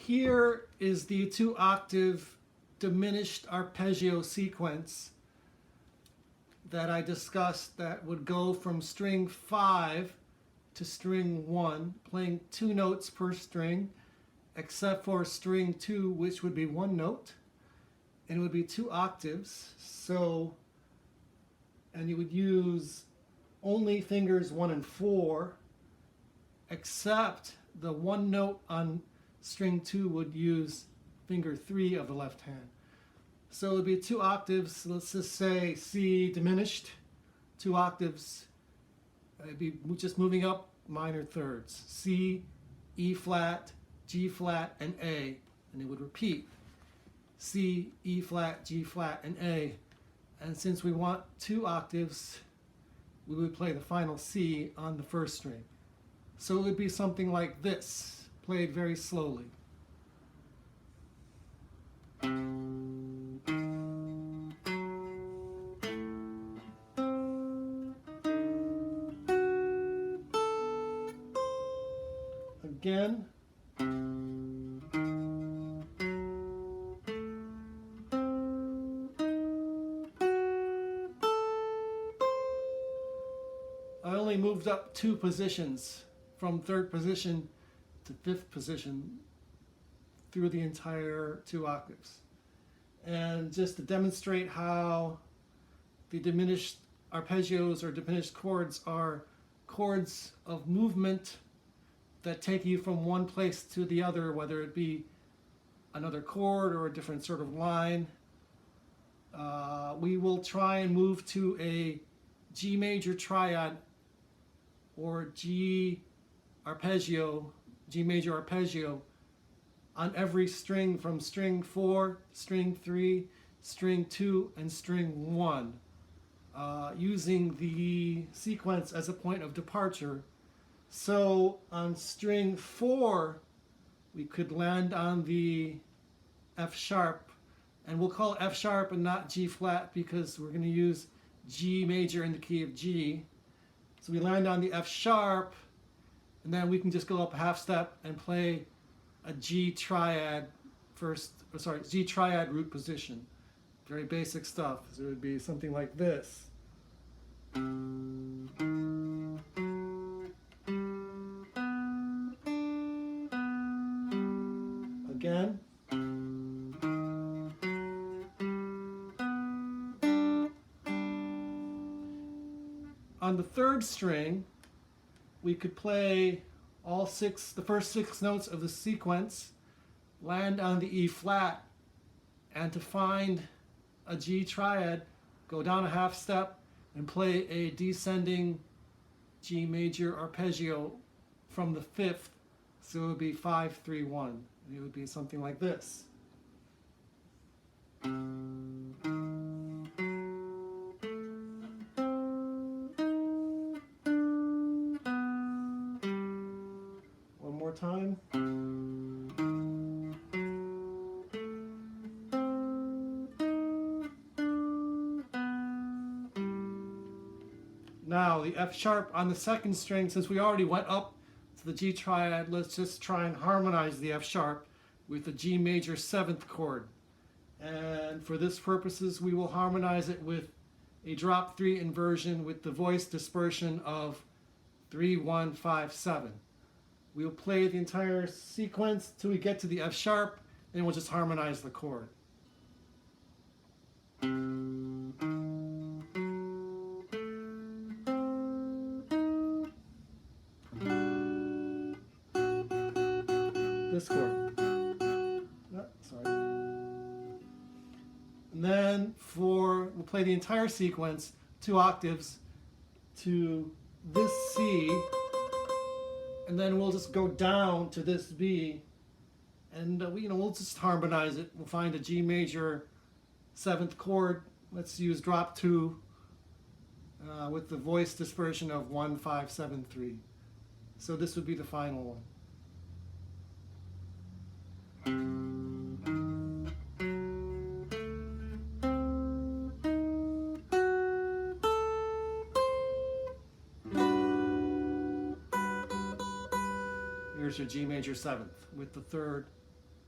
Here is the 2-octave diminished arpeggio sequence that I discussed that would go from string 5 to string 1, playing 2 notes per string, except for string 2, which would be 1 note, and it would be 2 octaves. So, and you would use only fingers 1 and 4, except the 1 note on string 2 would use finger 3 of the left hand. So it would be 2 octaves. Let's just say C diminished, 2 octaves. It'd be just moving up minor thirds. C, E flat, G flat, and A. And it would repeat. C, E flat, G flat, and A. And since we want 2 octaves, we would play the final C on the first string. So it would be something like this, played very slowly. Again. I only moved up 2 positions from 3rd position to 5th position through the entire 2 octaves. And just to demonstrate how the diminished arpeggios or diminished chords are chords of movement that take you from one place to the other, whether it be another chord or a different sort of line. We will try and move to a G major triad or G major arpeggio on every string from string 4, string 3, string 2, and string 1, using the sequence as a point of departure. So on string 4, we could land on the F sharp, and we'll call it F sharp and not G flat because we're going to use G major in the key of G. So we land on the F sharp, and then we can just go up a half step and play a G triad G triad root position. Very basic stuff. So it would be something like this. Again. On the 3rd string, we could play the first 6 notes of the sequence, land on the E flat, and to find a G triad, go down a half step and play a descending G major arpeggio from the 5th. So it would be 5, 3, 1. It would be something like this. Time. Now the F sharp on the 2nd string, since we already went up to the G triad, let's just try and harmonize the F sharp with the G major 7th chord. And for this purposes, we will harmonize it with a drop 3 inversion with the voice dispersion of 3, 1, 5, 7. We'll play the entire sequence till we get to the F sharp, and we'll just harmonize the chord. This chord. Oh, sorry. And then we'll play the entire sequence, 2 octaves, to this C. And then we'll just go down to this B, and we'll just harmonize it. We'll find a G major 7th chord. Let's use drop 2 with the voice dispersion of 1, 5, 7, 3. So this would be the final one. Here's your G major 7th with the 3rd